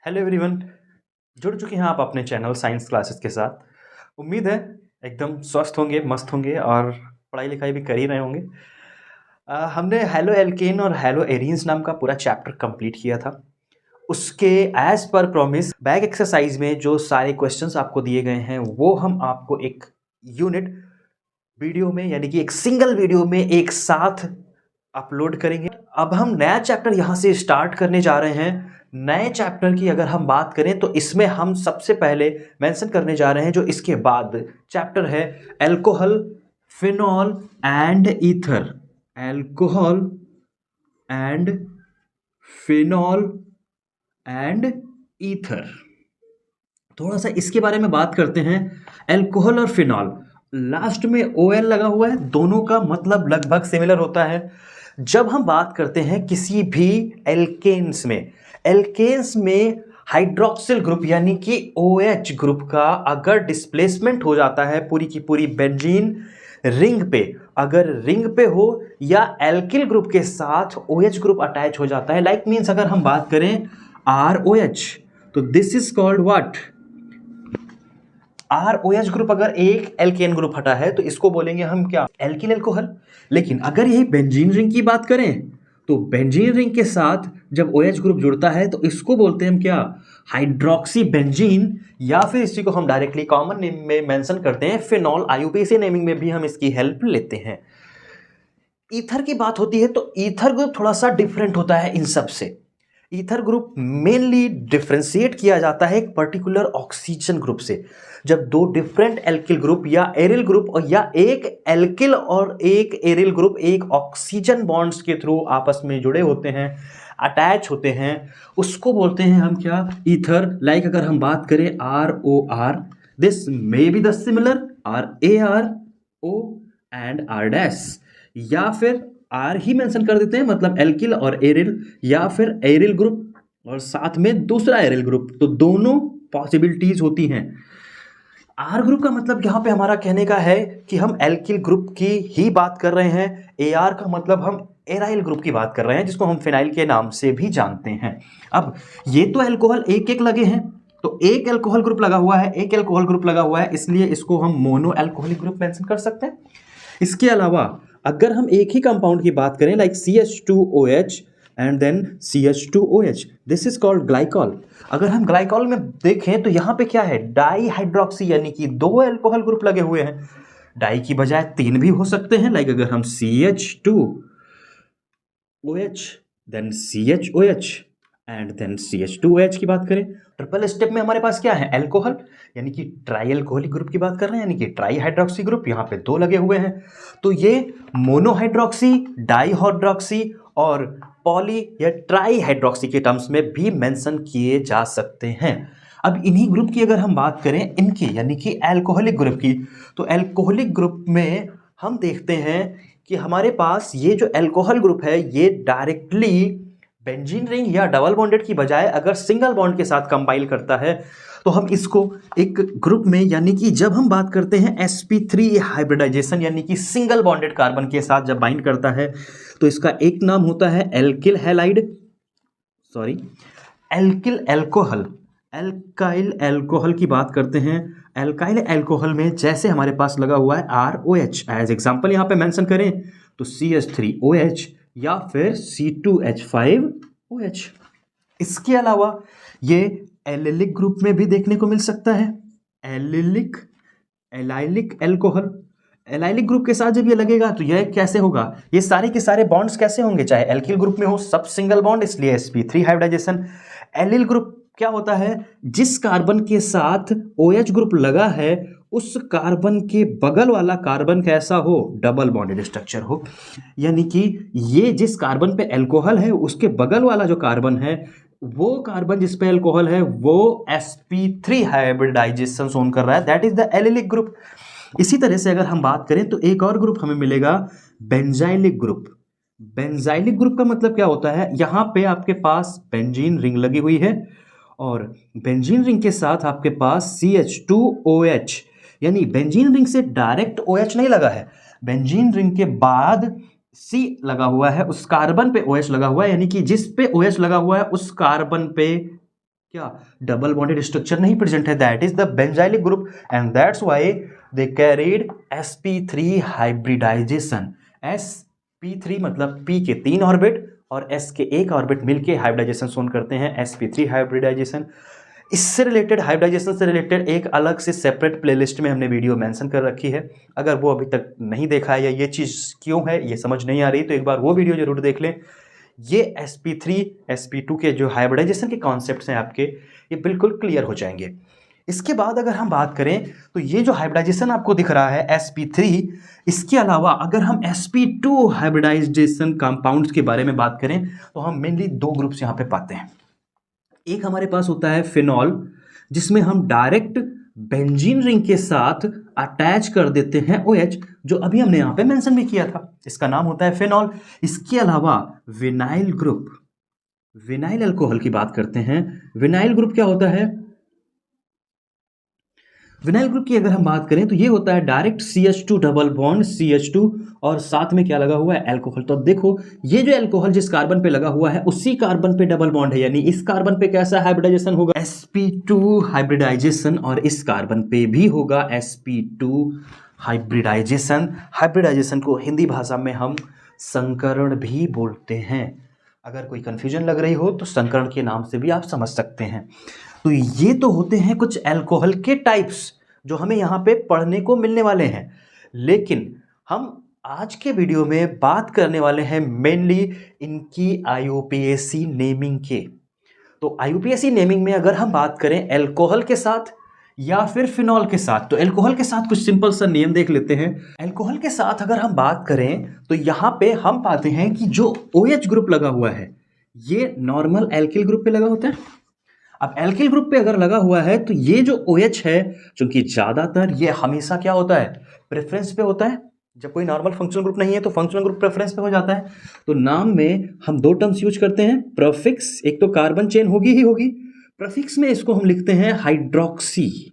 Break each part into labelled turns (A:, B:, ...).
A: Hello everyone. जुड़ चुके हैं आप अपने चैनल साइंस क्लासेस के साथ। उम्मीद है एकदम स्वस्थ होंगे, मस्त होंगे और पढ़ाई लिखाई भी कर ही रहे होंगे। हमने हेलो एल्केन और हेलो एरीन्स नाम का पूरा चैप्टर कंप्लीट किया था। उसके as per promise back exercise में जो सारे क्वेश्चंस आपको दिए गए हैं वो हम आपको एक यूनिट वीडियो में यानी कि एक सिंगल वीडियो में एक साथ अपलोड करेंगे। अब हम नया चैप्टर यहाँ से स्टार्ट करने जा रहे हैं। नए चैप्टर की अगर हम बात करें तो इसमें हम सबसे पहले मेंशन करने जा रहे हैं जो इसके बाद चैप्टर है alcohol, phenol and ether. Alcohol and phenol and ether. थोड़ा सा इसके बारे में बात करते हैं। अल्कोहल और फिनॉल, लास्ट में OL लगा हुआ है, दोनों का मतलब लगभग सिमिलर होता है। जब हम बात करते हैं किसी भी एल्केन्स में हाइड्रोक्सिल ग्रुप यानी कि OH ग्रुप का अगर डिस्प्लेसमेंट हो जाता है पूरी की पूरी बेंजीन रिंग पे, अगर रिंग पे हो या एल्किल ग्रुप के साथ OH ग्रुप अटैच हो जाता है, लाइक मीन्स अगर हम बात करें ROH, तो this is called what, ROH group. अगर एक एल्केन ग्रुप हटा है तो इसको बोलेंगे हम क्या, एल्किल एल्कोहल। लेकिन अगर यही बेंजीन रिंग की बात करें तो बेंजीन रिंग के साथ जब OH ग्रुप जुड़ता है तो इसको बोलते हैं हम क्या, हाइड्रोक्सी बेंजीन, या फिर इसी को हम डायरेक्टली कॉमन नेम में मेंशन करते हैं फिनॉल। IUPAC नेमिंग में भी हम इसकी हेल्प लेते हैं। ईथर की बात होती है तो ईथर ग्रुप थोड़ा सा डिफरेंट होता है इन सब से। ईथर ग्रुप मेनली डिफ्रेंशिएट किया जाता है एक पर्टिकुलर ऑक्सीजन ग्रुप से। जब दो डिफरेंट एल्किल ग्रुप या एरिल ग्रुप और या एक एल्किल और एक एरिल ग्रुप एक ऑक्सीजन बॉन्ड्स के थ्रू आपस में जुड़े होते हैं, अटैच होते हैं, उसको बोलते हैं हम क्या, ईथर। लाइक अगर हम बात करें ROR, this may be the similar RARO and R dash, या फिर आर ही मेंशन कर देते हैं, मतलब एल्किल और एरिल, या फिर एरिल ग्रुप और साथ में दूसरा एरिल ग्रुप, तो दोनों पॉसिबिलिटीज होती हैं। आर ग्रुप का मतलब यहां पे हमारा कहने का है कि हम एल्किल ग्रुप की ही बात कर रहे हैं। AR का मतलब हम एराइल ग्रुप की बात कर रहे हैं, जिसको हम फिनाइल के नाम से भी जानते हैं। अब ये तो अल्कोहल एक एक लगे हैं, तो एक अल्कोहल ग्रुप लगा हुआ है, एक अल्कोहल ग्रुप लगा हुआ है, इसलिए इसको हम मोनो अल्कोहलिक ग्रुप मेंशन कर सकते हैं। इसके अलावा अगर हम एक ही कंपाउंड की बात करें like CH2OH and then CH2OH, this is called glycol. अगर हम ग्लाइकॉल में देखें तो यहां पे क्या है, डाई हाइड्रोक्सी, यानी कि दो अल्कोहल ग्रुप लगे हुए हैं। डाई की बजाय तीन भी हो सकते हैं, लाइक अगर हम CH2OH then CHOH and then CH2OH की बात करें। ट्रिपल स्टेप में हमारे पास क्या है, अल्कोहल यानी कि ट्राई अल्कोहलिक ग्रुप की बात कर रहे हैं, यानी कि ट्राई हाइड्रोक्सी ग्रुप, यहाँ पे दो लगे हुए हैं। तो ये मोनोहाइड्रोक्सी, डाईहाइड्रोक्सी और पॉली या ट्राई हाइड्रोक्सी के टर्म्स में भी मेंशन किए जा सकते हैं। अब इन्हीं ग्रुप की अगर हम बात करें इनकी यानी कि अल्कोहलिक ग्रुप की, तो अल्कोहलिक ग्रुप में हम देखते हैं कि हमारे पास ये जो अल्कोहल ग्रुप है ये डायरेक्टली बेंजीन रिंग या डबल बॉन्डेड की बजाय अगर सिंगल बॉन्ड के साथ कंपाइल करता है तो हम इसको एक ग्रुप में, यानी कि जब हम बात करते हैं sp3 हाइब्रिडाइजेशन यानी कि सिंगल बॉन्डेड कार्बन के साथ जब बाइंड करता है तो इसका एक नाम होता है alkyl halide, sorry alkyl alcohol. Alkyl alcohol की बात करते हैं। एल्काइल एल्कोहल में जैसे हमारे पास लगा हुआ है ROH, एज एग्जांपल यहाँ पे मेंशन करें तो CH3OH या फिर C2H5OH। इसके अलावा ये एलिलिक ग्रुप में भी देखने को मिल सकता है। एलाइलिक एल्कोहल, एलाइलिक ग्रुप के साथ जब ये लगेगा तो यह कैसे होगा, ये सारे के सारे बॉन्ड्स कैसे होंगे, चाहे एल्किल ग्रुप में हो सब सिंगल बॉन्ड, इसलिए sp3 हाइब्रिडाइजेशन। एलिल ग्रुप क्या होता है, जिस कार्बन के साथ OH ग्रुप लगा है उस कार्बन के बगल वाला कार्बन कैसा हो, डबल बॉन्डेड स्ट्रक्चर हो, यानी कि ये जिस कार्बन पे अल्कोहल है उसके बगल वाला जो कार्बन है वो कार्बन जिस पे अल्कोहल है वो sp3 हाइब्रिडाइजेशन शोन कर रहा है, that is the allylic group. इसी तरह से अगर हम बात करें तो एक और ग्रुप हमें मिलेगा बेंजाइलिक ग्रुप। बेंजाइलिक ग्रुप का मतलब क्या होता है, यहां पे आपके पास बेंजीन रिंग लगी हुई है और बेंजीन रिंग के साथ आपके पास CH2OH, यानी बेंजीन रिंग से डायरेक्ट OH नहीं लगा है, बेंजीन रिंग के बाद C लगा हुआ है, उस कार्बन पे OH लगा हुआ है, यानी कि जिस पे OH लगा हुआ है उस कार्बन पे क्या डबल बॉन्डेड स्ट्रक्चर नहीं प्रेजेंट है, that is the benzylic group and that's why they carried sp3 hybridisation. sp3 मतलब p के 3 ऑर्बिट और s के 1 ऑर्बिट मिलके हाइब्रिडाइजेशन शोन करते हैं, sp3 हाइब्रिडाइजेशन। इससे रिलेटेड, हाइब्रिडाइजेशन से रिलेटेड एक अलग से सेपरेट प्लेलिस्ट में हमने वीडियो मेंशन कर रखी है। अगर वो अभी तक नहीं देखा है या ये चीज़ क्यों है ये समझ नहीं आ रही तो एक बार वो वीडियो जरूर देख लें। ये sp3 sp2 के जो हाइब्रिडाइजेशन के कॉन्सेप्ट्स हैं आपके, ये बिल्कुल क्लियर हो जाएंगे। इसके बाद अगर हम बात करें तो ये जो हाइब्रिडाइजेशन आपको दिख रहा है sp3, इसके अलावा अगर हम sp2 हाइब्रिडाइजेशन कंपाउंड्स के बारे में बात करें तो हम मेनली 2 ग्रुप्स यहाँ पे पाते हैं। एक हमारे पास होता है फिनॉल, जिसमें हम डायरेक्ट बेंजीन रिंग के साथ अटैच कर देते हैं OH, जो अभी हमने यहाँ पे मेंशन भी किया था, इसका नाम होता है फिनॉल। इसके अलावा विनाइल ग्रुप, विनाइल अल्कोहल की बात करते हैं। विनाइल ग्रुप क्या होता है? विनाइल ग्रुप की अगर हम बात करें तो ये होता है direct CH2 double bond CH2 और साथ में क्या लगा हुआ है? अल्कोहल। तो अब देखो ये जो अल्कोहल जिस कार्बन पे लगा हुआ है उसी कार्बन पे डबल बॉन्ड है, यानी इस कार्बन पे कैसा हाइब्रिडाइजेशन होगा? sp2 हाइब्रिडाइजेशन, और इस कार्बन पे भी होगा sp2 हाइब्रिडाइजेशन। हाइब्रिडाइजेशन को हिंदी भाषा में हम संकरण भी बोलते हैं। अगर कोई कंफ्यूजन लग रही हो तो संकरण के नाम से भी आप समझ सकते हैं। तो ये तो होते हैं कुछ अल्कोहल के टाइप्स जो हमें यहाँ पे पढ़ने को मिलने वाले हैं, लेकिन हम आज के वीडियो में बात करने वाले हैं मेनली इनकी IUPAC नेमिंग के। तो IUPAC नेमिंग में अगर हम बात करें अल्कोहल के साथ या फिर फिनॉल के साथ, तो अल्कोहल के साथ कुछ सिंपल सा नियम देख लेते हैं। अल्कोहल के साथ अगर हम बात करें तो यहाँ पे हम पाते हैं कि जो OH ग्रुप लगा हुआ है ये नॉर्मल एल्किल ग्रुप पे लगा होता है। अब एल्किल ग्रुप पे अगर लगा हुआ है तो ये जो OH है, चूंकि ज्यादातर ये हमेशा क्या होता है? प्रेफरेंस पे होता है। जब कोई नॉर्मल फंक्शनल ग्रुप नहीं है तो फंक्शनल ग्रुप प्रेफरेंस पे हो जाता है। तो नाम में हम 2 टर्म्स यूज करते हैं, प्रीफिक्स, एक तो कार्बन चेन होगी ही होगी, प्रीफिक्स में इसको हम लिखते हैं हाइड्रोक्सी।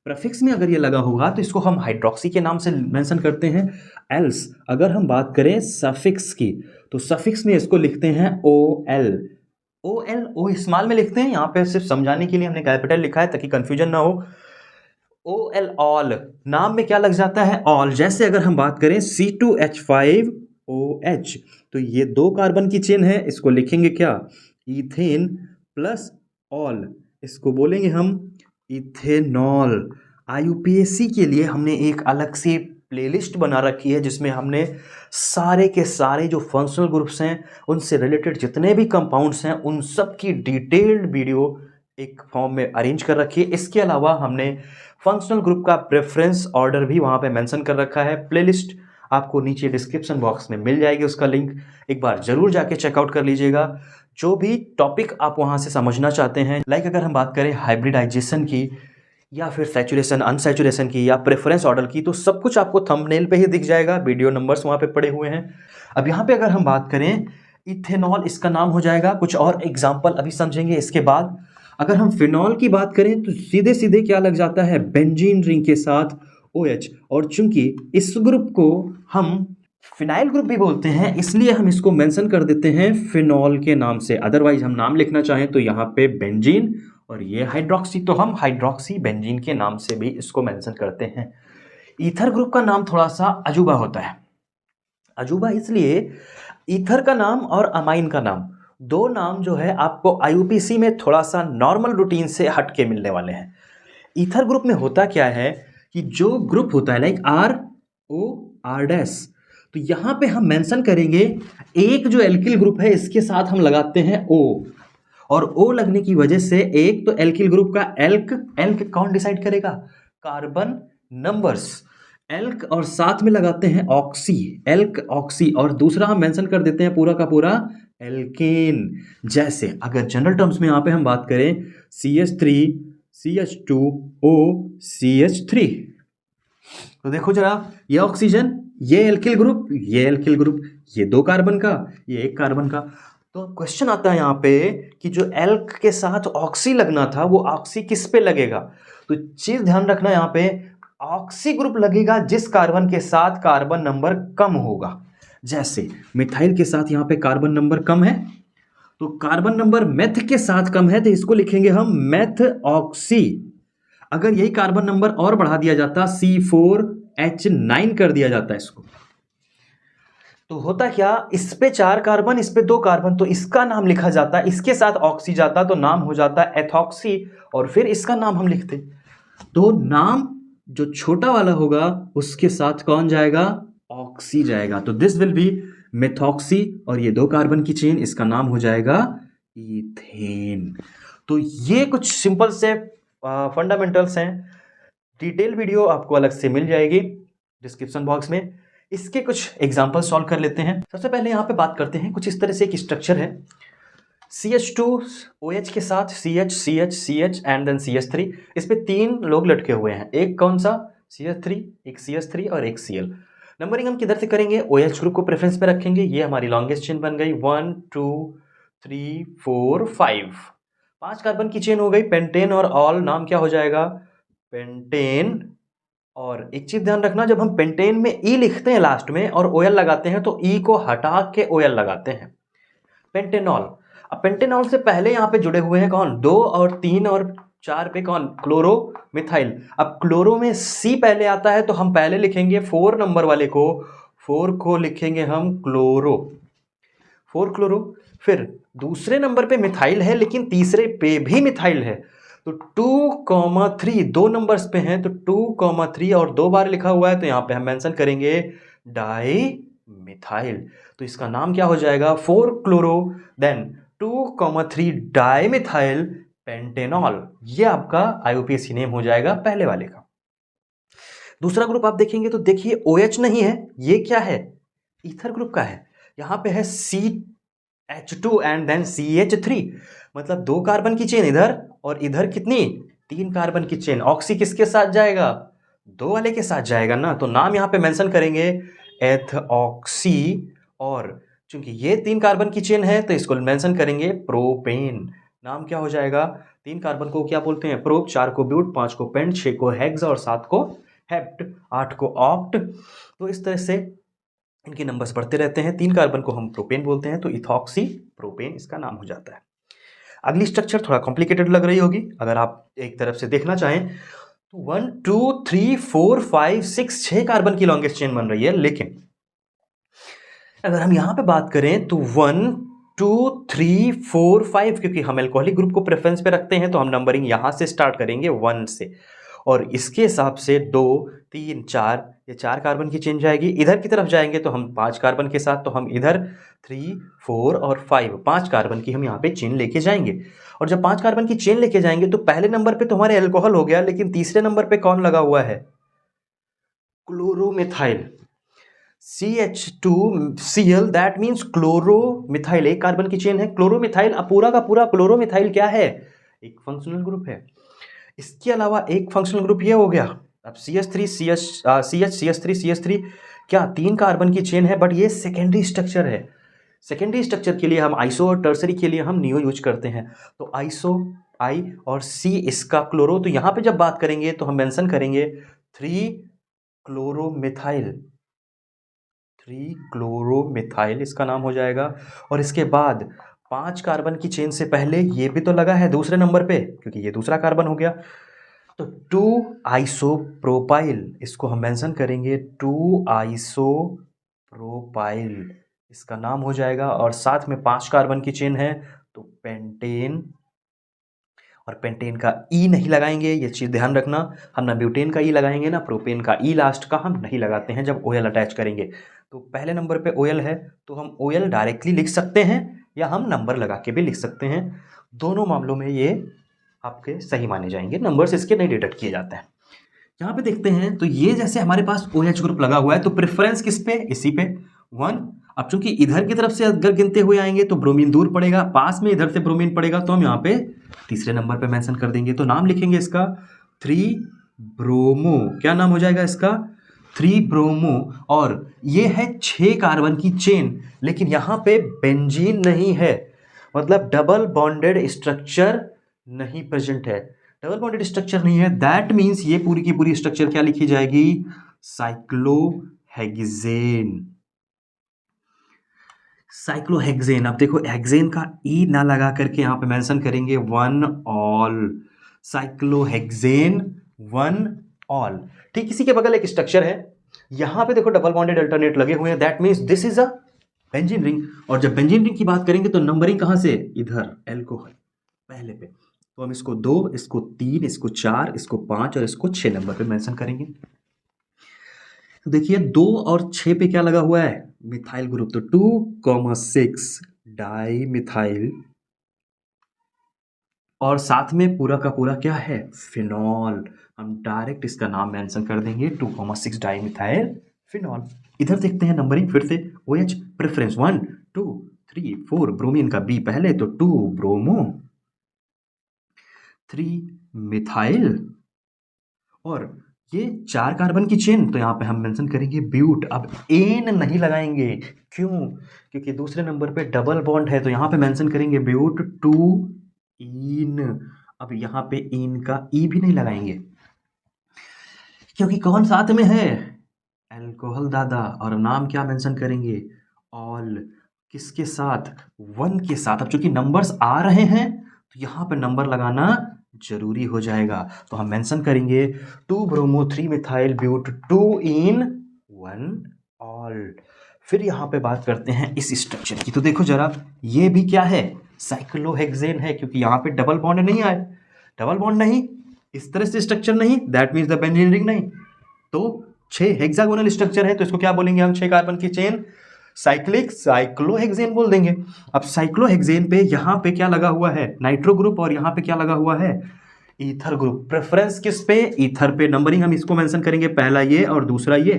A: प्रीफिक्स में अगर ये लगा होगा तो इसको हम हाइड्रोक्सी के नाम से मेंशन करते हैं। एल्स अगर हम बात करें सफिक्स की तो सफिक्स में इसको लिखते हैं OL। ओ स्मॉल में लिखते हैं, यहाँ पे सिर्फ समझाने के लिए हमने कैपिटल लिखा है ताकि कंफ्यूजन ना हो। OL ऑल, नाम में क्या लग जाता है? ऑल। जैसे अगर हम बात करें C2H5OH तो ये 2 कार्बन की चेन है, इसको लिखेंगे क्या? इथेन प्लस ऑल, इसको बोलेंगे हम इथेनॉल। IUPAC के लिए हमने एक अलग से प्लेलिस्ट बना रखी है जिसमें हमने सारे के सारे जो फंक्शनल ग्रुप्स हैं उनसे रिलेटेड जितने भी कंपाउंड्स हैं उन सब की डिटेल्ड वीडियो एक फॉर्म में अरेंज कर रखी है। इसके अलावा हमने फंक्शनल ग्रुप का प्रेफरेंस ऑर्डर भी वहाँ पे मेंशन कर रखा है। प्लेलिस्ट आपको नीचे डिस्क्रिप्शन बॉक्स में मिल जाएगी, उसका लिंक एक बार जरूर जाके चेकआउट कर लीजिएगा। जो भी टॉपिक आप वहाँ से समझना चाहते हैं, लाइक अगर हम बात करें हाइब्रिडाइजेशन की या फिर सैचुरेशन अनसैचुरेशन की या प्रेफरेंस ऑर्डर की, तो सब कुछ आपको थंबनेल पे ही दिख जाएगा, वीडियो नंबर्स वहाँ पे पड़े हुए हैं। अब यहाँ पे अगर हम बात करें इथेनॉल, इसका नाम हो जाएगा। कुछ और एग्जाम्पल अभी समझेंगे इसके बाद। अगर हम फिनॉल की बात करें तो सीधे सीधे क्या लग जाता है? बेंजीन रिंग के साथ OH, और चूंकि इस ग्रुप को हम फिनाइल ग्रुप भी बोलते हैं इसलिए हम इसको मेंशन कर देते हैं फिनॉल के नाम से। अदरवाइज हम नाम लिखना चाहें तो यहाँ पे बेंजीन और ये हाइड्रोक्सी, तो हम हाइड्रोक्सी बेंजीन के नाम से भी इसको मेंशन करते हैं। ईथर ग्रुप का नाम थोड़ा सा अजूबा होता है। अजूबा इसलिए, ईथर का नाम और अमाइन का नाम, 2 नाम जो है आपको IUPAC में थोड़ा सा नॉर्मल रूटीन से हट के मिलने वाले हैं। ईथर ग्रुप में होता क्या है कि जो ग्रुप होता है लाइक ROR', तो यहाँ पे हम मेंशन करेंगे एक जो एल्किल ग्रुप है इसके साथ हम लगाते हैं O, और O लगने की वजह से एक तो एल्किल ग्रुप का एल्क कौन डिसाइड करेगा? कार्बन नंबर्स, एल्क, और साथ में लगाते हैं ऑक्सी, एल्क ऑक्सी, और दूसरा हम मेंशन कर देते हैं पूरा का पूरा एल्केन। जैसे अगर जनरल टर्म्स में यहाँ पे हम बात करें CH3 CH2O CH3, तो देखो जरा, ये ऑक्सीजन, ये एल्किल ग्रुप, ये एल्किल ग्रुप, ये 2 कार्बन का, ये 1 कार्बन का। तो क्वेश्चन आता है यहाँ पे कि जो एल्क के साथ ऑक्सी लगना था वो ऑक्सी किस पे लगेगा? तो चीज ध्यान रखना, यहाँ पे ऑक्सी ग्रुप लगेगा जिस कार्बन के साथ कार्बन नंबर कम होगा। जैसे मिथाइल के साथ यहाँ पे कार्बन नंबर कम है तो कार्बन नंबर मेथ के साथ कम है तो इसको लिखेंगे हम मेथ ऑक्सी। अगर यही कार्बन नंबर और बढ़ा दिया जाता, C4H9 कर दिया जाता इसको, तो होता क्या, इस पे 4 कार्बन, इस पे 2 कार्बन, तो इसका नाम लिखा जाता, इसके साथ ऑक्सी जाता तो नाम हो जाता एथॉक्सी, और फिर इसका नाम हम लिखते। तो नाम जो छोटा वाला होगा उसके साथ कौन जाएगा, ऑक्सी जाएगा। तो दिस विल बी मेथॉक्सी, और ये 2 कार्बन की चेन, इसका नाम हो जाएगा इथेन। तो ये कुछ सिंपल से फंडामेंटल्स हैं। डिटेल वीडियो आपको अलग से मिल जाएगी डिस्क्रिप्शन बॉक्स में। इसके कुछ एग्जाम्पल सॉल्व कर लेते हैं। सबसे पहले यहाँ पे बात करते हैं, कुछ इस तरह से एक स्ट्रक्चर है, CH2OH के साथ CH CH CH and then CH3। इस पे 3 लोग लटके हुए हैं, एक कौन सा, CH3, एक CH3 और एक Cl। नंबरिंग हम किधर से करेंगे, OH ग्रुप को प्रेफरेंस पे रखेंगे। ये हमारी लॉन्गेस्ट चेन बन गई, 1 2 3 4 5, 5 कार्बन की चेन हो गई। पेंटेन और ऑल नाम क्या हो जाएगा, पेंटेन। और एक चीज ध्यान रखना, जब हम पेंटेन में ई लिखते हैं लास्ट में और ओएल लगाते हैं तो ई को हटा के ओएल लगाते हैं, पेंटेनॉल। अब पेंटेनॉल से पहले यहाँ पे जुड़े हुए हैं कौन, 2 और 3 और 4 पे कौन, क्लोरो मिथाइल। अब क्लोरो में सी पहले आता है तो हम पहले लिखेंगे 4 नंबर वाले को, 4 को लिखेंगे हम क्लोरो, 4 क्लोरो। फिर दूसरे नंबर पे मिथाइल है लेकिन तीसरे पे भी मिथाइल है, तो 2,3 2 नंबर्स पे हैं, तो 2,3 और 2 बार लिखा हुआ है तो यहाँ पे हम मेंशन करेंगे डाई मिथाइल। तो इसका नाम क्या हो जाएगा, 4 chloro then 2,3 di methyl pentanol. ये आपका IUPAC नेम हो जाएगा पहले वाले का। दूसरा ग्रुप आप देखेंगे तो देखिए OH नहीं है, ये क्या है, ईथर ग्रुप का है। यहाँ पे है CH2 एंड देन CH3, मतलब 2 कार्बन की चेन इधर और इधर कितनी, 3 कार्बन की चेन। ऑक्सी किसके साथ जाएगा, 2 वाले के साथ जाएगा ना, तो नाम यहाँ पे मेंशन करेंगे एथऑक्सी। और चूंकि ये 3 कार्बन की चेन है तो इसको मेंशन करेंगे प्रोपेन। नाम क्या हो जाएगा, 3 कार्बन को क्या बोलते हैं, प्रोप, 4 को ब्यूट, 5 को पेंट, 6 को हेक्स और 7 को हेप्ट, 8 को ऑक्ट। तो इस तरह से इनके नंबर्स बढ़ते रहते हैं। 3 कार्बन को हम प्रोपेन बोलते हैं, तो इथॉक्सी प्रोपेन इसका नाम हो जाता है। अगली स्ट्रक्चर थोड़ा कॉम्प्लिकेटेड लग रही होगी, अगर आप एक तरफ से देखना चाहें तो 1 2 3 4 5 6 6 कार्बन की लॉन्गेस्ट चेन बन रही है। लेकिन अगर हम यहां पे बात करें तो 1 2 3 4 5, क्योंकि हम एल्कोहलिक ग्रुप को प्रेफरेंस पे रखते हैं तो हम नंबरिंग यहां से स्टार्ट करेंगे 1 से, और इसके हिसाब से 2 3 4, ये 4 कार्बन की चेन जाएगी। इधर की तरफ जाएंगे तो हम 5 कार्बन के साथ, तो हम इधर 3 4 और 5, 5 कार्बन की हम यहाँ पे चेन लेके जाएंगे। और जब 5 कार्बन की चेन लेके जाएंगे तो पहले नंबर पे तो हमारे अल्कोहल हो गया, लेकिन तीसरे नंबर पे कौन लगा हुआ है, chloromethyl, CH2Cl, that means chloromethyl. 1 carbon की चेन है क्लोरोमिथाइल। अब पूरा का पूरा क्लोरोमिथाइल क्या है, एक फंक्शनल ग्रुप है। इसके अलावा एक फंक्शनल ग्रुप ये हो गया। अब CH3 CH3 CH3 क्या 3 कार्बन की चेन है, बट ये सेकेंडरी स्ट्रक्चर है। सेकेंडरी स्ट्रक्चर के लिए हम आइसो और टर्सरी के लिए हम नियो यूज करते हैं। तो आइसो I और C इसका क्लोरो, तो यहाँ पे जब बात करेंगे तो हम मेंशन करेंगे 3 क्लोरोमिथाइल, 3 क्लोरोमिथाइल इसका नाम हो जाएगा। और इसके बाद 5 कार्बन की चेन से पहले ये भी तो लगा है दूसरे नंबर पे, क्योंकि ये दूसरा कार्बन हो गया, तो 2 आइसोप्रोपाइल, इसको हम मेंशन करेंगे 2 आइसोप्रोपाइल इसका नाम हो जाएगा। और साथ में 5 कार्बन की चेन है तो पेंटेन, और पेंटेन का ई नहीं लगाएंगे, ये चीज़ ध्यान रखना। हम ना ब्यूटेन का ई लगाएंगे ना प्रोपेन का ई, लास्ट का हम नहीं लगाते हैं जब ओएल अटैच करेंगे। तो पहले नंबर पे ओएल है तो हम ओएल डायरेक्टली लिख सकते हैं या हम नंबर लगा के भी लिख सकते हैं। दोनों मामलों में ये आपके सही माने जाएंगे, नंबर्स इसके नहीं डिटेक्ट किए जाते हैं। यहाँ पे देखते हैं तो ये जैसे हमारे पास OH ग्रुप लगा हुआ है तो प्रेफरेंस किस पे, इसी पे 1। अब चूंकि इधर की तरफ से अगर गिनते हुए आएंगे तो ब्रोमीन दूर पड़ेगा, पास में इधर से ब्रोमीन पड़ेगा, तो हम यहाँ पे तीसरे नंबर पे मेंशन कर देंगे। तो नाम लिखेंगे इसका 3 ब्रोमो, क्या नाम हो जाएगा इसका, 3 ब्रोमो। और ये है 6 कार्बन की चेन, लेकिन यहाँ पे बेंजीन नहीं है, मतलब डबल बॉन्डेड स्ट्रक्चर नहीं प्रेजेंट है। डबल बॉन्डेड स्ट्रक्चर नहीं है, दैट मीन्स ये पूरी की पूरी स्ट्रक्चर क्या लिखी जाएगी, साइक्लोहेक्सेन। साइक्लोहेक्सेन, अब देखो हेक्सेन का ई ना लगा करके यहाँ पे मेंशन करेंगे one all, cyclohexane one all. ठीक, इसी के बगल एक स्ट्रक्चर है, यहाँ पे देखो डबल बॉन्डेड अल्टरनेट लगे हुए हैं, that means this is a benzene ring. और जब बेंजीन रिंग की बात करेंगे तो नंबरिंग कहाँ से, इधर एल्कोहल पहले पे, तो हम इसको 2, इसको 3, इसको 4, इसको 5 और इसको 6 नंबर पे मेंशन करेंगे। तो देखिए 2 और 6 पे क्या लगा हुआ है, मिथाइल ग्रुप, तो 2,6 डाई मिथाइल, और साथ में पूरा का पूरा क्या है, फिनॉल। हम डायरेक्ट इसका नाम मेंशन कर देंगे 2,6 डाई मिथाइल फिनॉल। इधर देखते हैं नंबरिंग फिर से, OH प्रेफरेंस 1 2 3 4, ब्रोमीन का बी पहले तो 2 ब्रोमो, 3 मिथाइल, और ये 4 कार्बन की चेन, तो यहाँ पे हम मेंशन करेंगे ब्यूट। अब एन नहीं लगाएंगे, क्यों, क्योंकि दूसरे नंबर पे डबल बॉन्ड है, तो यहाँ पे मेंशन करेंगे ब्यूट 2 इन। अब यहाँ पे इन का ई भी नहीं लगाएंगे, क्योंकि कौन साथ में है, अल्कोहल दादा, और नाम क्या मेंशन करेंगे, ऑल, किसके साथ, 1 के साथ। अब चूंकि नंबर्स आ रहे हैं तो यहाँ पे नंबर लगाना जरूरी हो जाएगा, तो हम मेंशन करेंगे 2 bromo 3 methyl but 2 en 1 ol. फिर यहाँ पे बात करते हैं इस स्ट्रक्चर की, तो देखो जरा, ये भी क्या है, साइक्लोहेक्सेन है, क्योंकि यहाँ पे डबल बॉन्ड नहीं आए, डबल बॉन्ड नहीं, इस तरह से स्ट्रक्चर नहीं, that means the benzene ring नहीं, तो 6 हेक्सागोनल स्ट्रक्चर है, तो इसको क्या बोलेंगे हम, 6 कार्बन की चेन, साइक्लिक साइक्लोहेक्सेन बोल देंगे। अब साइक्लोहेक्सेन पे यहाँ पे क्या लगा हुआ है, नाइट्रो ग्रुप, और यहाँ पे क्या लगा हुआ है, ईथर ग्रुप। प्रेफरेंस किस पे, ईथर पे। नंबरिंग हम इसको मेंशन करेंगे, पहला ये और दूसरा ये।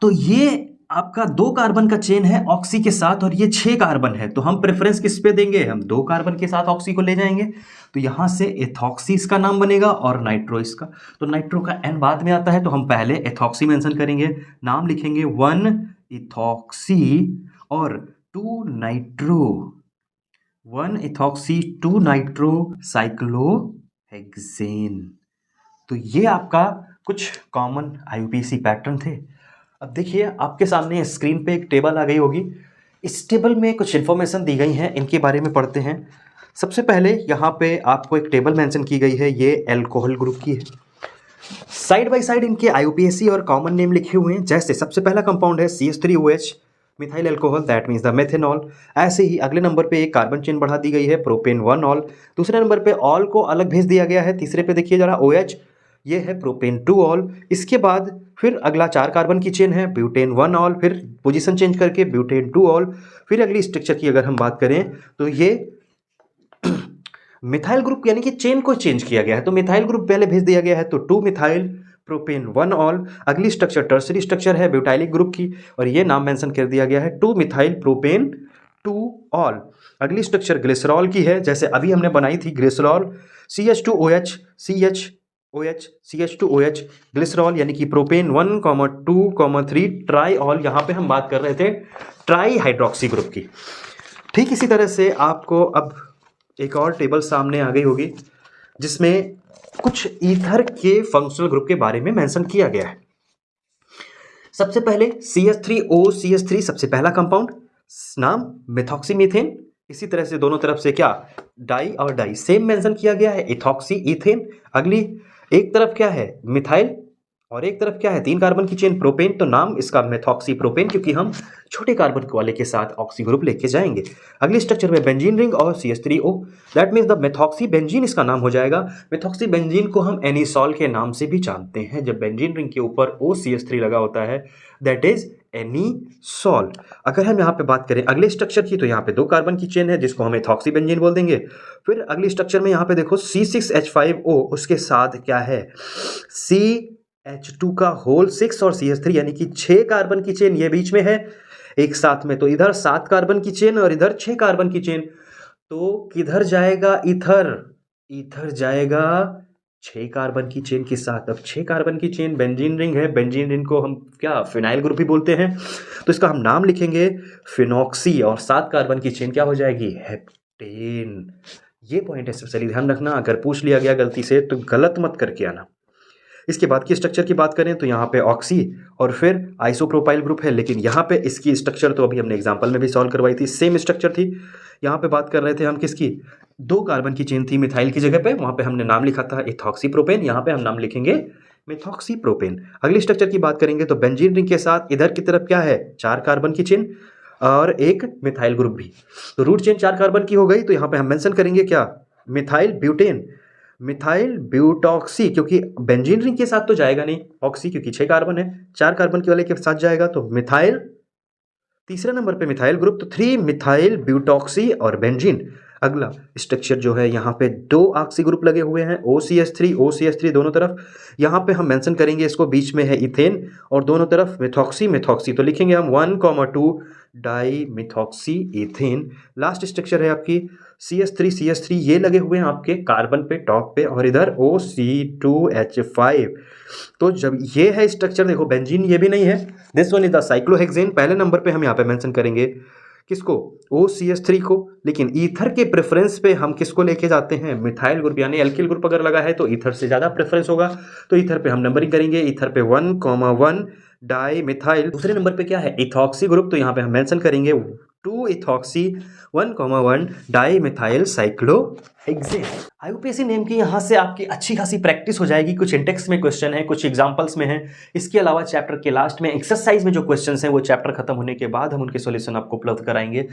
A: तो ये आपका 2 कार्बन का चेन है ऑक्सी के साथ, और ये 6 कार्बन है, तो हम प्रेफरेंस किस पे देंगे, हम 2 कार्बन के साथ ऑक्सी को ले जाएंगे, तो यहां से एथॉक्सी इसका नाम बनेगा और नाइट्रो इसका। तो नाइट्रो का एन बाद में आता है, तो हम पहले एथॉक्सी मेंशन करेंगे, नाम लिखेंगे 1 इथॉक्सी और 2 नाइट्रो, 1 इथॉक्सी 2 नाइट्रो साइक्लोहेक्सेन। तो ये आपका कुछ कॉमन IUPAC पैटर्न थे। अब देखिए आपके सामने स्क्रीन पे एक टेबल आ गई होगी, इस टेबल में कुछ इन्फॉर्मेशन दी गई हैं, इनके बारे में पढ़ते हैं। सबसे पहले यहाँ पे आपको एक टेबल मेंशन की गई है, ये अल्कोहल ग्रुप की है। साइड बाय साइड इनके IUPAC और कॉमन नेम लिखे हुए हैं, जैसे सबसे पहला कंपाउंड है CH3OH methyl alcohol, that means the methanol. ऐसे ही अगले नंबर पे एक कार्बन चेन बढ़ा दी गई है, प्रोपेन 1 ऑल। दूसरे नंबर पे ऑल को अलग भेज दिया गया है। तीसरे पे देखिए जरा OH, ये है प्रोपेन 2 ऑल। इसके बाद फिर अगला 4 कार्बन की चेन है, ब्यूटेन 1 ऑल, फिर पोजीशन चेंज करके ब्यूटेन 2 ऑल। फिर अगली स्ट्रक्चर की अगर हम बात करें तो ये मिथाइल ग्रुप, यानी कि चेन को चेंज किया गया है, तो मिथाइल ग्रुप पहले भेज दिया गया है, तो 2 मिथाइल प्रोपेन 1 ऑल। अगली स्ट्रक्चर टर्सरी स्ट्रक्चर है ब्यूटाइलिक ग्रुप की, और ये नाम मेंशन कर दिया गया है 2 मिथाइल प्रोपेन 2 ऑल। अगली स्ट्रक्चर ग्लिसरॉल की है, जैसे अभी हमने बनाई थी glycerol, CH2OH CHOH CH2OH glycerol, यानी कि प्रोपेन 1,2,3 ट्राई ऑल। यहाँ पे हम बात कर रहे थे ट्राई हाइड्रोक्सी ग्रुप की। ठीक इसी तरह से आपको अब एक और टेबल सामने आ गई होगी, जिसमें कुछ ईथर के फंक्शनल ग्रुप के बारे में मेंशन किया गया है। सबसे पहले CH3O सबसे पहला कंपाउंड, नाम मेथॉक्सीमीथेन। इसी तरह से दोनों तरफ से क्या, डाई और डाई सेम मेंशन किया गया है, इथॉक्सी ईथेन। अगली एक तरफ क्या है, मिथाइल, और एक तरफ क्या है, 3 कार्बन की चेन प्रोपेन, तो नाम इसका मेथॉक्सी प्रोपेन, क्योंकि हम छोटे कार्बन वाले के साथ ऑक्सी ग्रुप लेके जाएंगे। अगली स्ट्रक्चर में बेंजीन रिंग और CH3O, that means the methoxy benzene इसका नाम हो जाएगा। मेथॉक्सी बेंजीन को हम एनिसॉल के नाम से भी जानते हैं, जब बेंजीन रिंग के ऊपर OCH3 लगा होता है, दैट इज एनीसॉल। अगर हम यहाँ पे बात करें अगले स्ट्रक्चर की, तो यहाँ पे 2 कार्बन की चेन है, जिसको हम एथॉक्सी बेंजीन बोल देंगे। फिर अगली स्ट्रक्चर में यहाँ पे देखो C6H5O, उसके साथ क्या है, CH2 का होल 6 और CH3, यानी कि 6 कार्बन की चेन ये बीच में है एक साथ में, तो इधर 7 कार्बन की चेन और इधर 6 कार्बन की चेन, तो किधर जाएगा, इधर जाएगा 6 कार्बन की चेन के साथ। अब 6 कार्बन की चेन बेंजीन रिंग है, बेंजीन रिंग को हम क्या, फिनाइल ग्रुप भी बोलते हैं, तो इसका हम नाम लिखेंगे फिनॉक्सी, और 7 कार्बन की चेन क्या हो जाएगी, हेप्टेन। ये पॉइंट स्पेशली ध्यान रखना, अगर पूछ लिया गया गलती से तो गलत मत करके आना। इसके बाद की स्ट्रक्चर की बात करें तो यहाँ पे ऑक्सी और फिर आइसोप्रोपाइल ग्रुप है, लेकिन यहाँ पे इसकी स्ट्रक्चर तो अभी हमने एग्जाम्पल में भी सॉल्व करवाई थी, सेम स्ट्रक्चर थी। यहाँ पे बात कर रहे थे हम किसकी, 2 कार्बन की चेन थी मिथाइल की जगह पे, वहाँ पे हमने नाम लिखा था इथॉक्सी प्रोपेन, यहाँ पे हम नाम लिखेंगे मिथॉक्सी प्रोपेन। अगली स्ट्रक्चर की बात करेंगे तो बेंजीन रिंग के साथ इधर की तरफ क्या है, 4 कार्बन की चेन और एक मिथाइल ग्रुप भी। तो रूट चेन 4 कार्बन की हो गई, तो यहाँ पे हम मेंशन करेंगे क्या, मिथाइल ब्यूटेन, मिथाइल ब्यूटॉक्सी, क्योंकि बेंजीन रिंग के साथ तो जाएगा नहीं ऑक्सी, क्योंकि 6 कार्बन है, 4 कार्बन के वाले के साथ जाएगा तो मिथाइल, तीसरे नंबर पे मिथाइल ग्रुप, तो 3 मिथाइल ब्यूटॉक्सी और बेंजीन। अगला स्ट्रक्चर जो है यहाँ पे 2 ऑक्सी ग्रुप लगे हुए हैं, OCH3 दोनों तरफ। यहाँ पे हम मेंशन करेंगे इसको, बीच में है इथेन और दोनों तरफ मिथॉक्सी, तो लिखेंगे हम 1,2 di methoxy ethane. Last structure है आपकी CH3 ये लगे हुए हैं आपके कार्बन पे टॉप पे और इधर OC2H5। तो जब ये है स्ट्रक्चर, देखो बेंजीन ये भी नहीं है, this one is the cyclohexane. पहले नंबर पे हम यहाँ पे मेंशन करेंगे किसको, OCH3 को, लेकिन ईथर के प्रेफरेंस पे हम किसको लेके जाते हैं, मिथाइल ग्रुप, यानी एल्किल ग्रुप अगर लगा है तो ईथर से ज़्यादा प्रेफरेंस होगा, तो ईथर पे हम नंबरिंग करेंगे, ईथर पे 1,1 डाई मिथाइल। दूसरे नंबर पे क्या है, इथॉक्सी ग्रुप, तो यहाँ पे हम मेंशन करेंगे 2 ethoxy 1,1 di methyl cyclohexane. IUPAC name की यहाँ से आपकी अच्छी खासी प्रैक्टिस हो जाएगी, कुछ इंडेक्स में क्वेश्चन है, कुछ एग्जांपल्स में है। इसके अलावा चैप्टर के लास्ट में एक्सरसाइज में जो क्वेश्चंस हैं वो चैप्टर खत्म होने के बाद हम उनके सॉल्यूशन आपको उपलब्ध कराएंगे।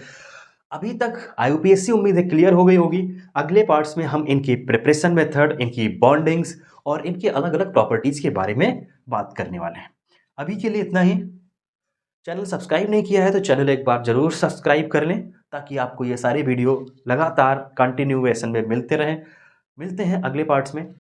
A: अभी तक आईयूपीएसी उम्मीद है क्लियर हो गई होगी। अगले पार्ट्स में हम इनकी प्रिपरेशन मेथड, इनकी बॉन्डिंग्स और इनकी अलग अलग प्रॉपर्टीज के बारे में बात करने वाले हैं। अभी के लिए इतना ही। चैनल सब्सक्राइब नहीं किया है तो चैनल एक बार जरूर सब्सक्राइब कर लें, ताकि आपको ये सारे वीडियो लगातार कंटिन्यूएशन में मिलते रहें। मिलते हैं अगले पार्ट्स में।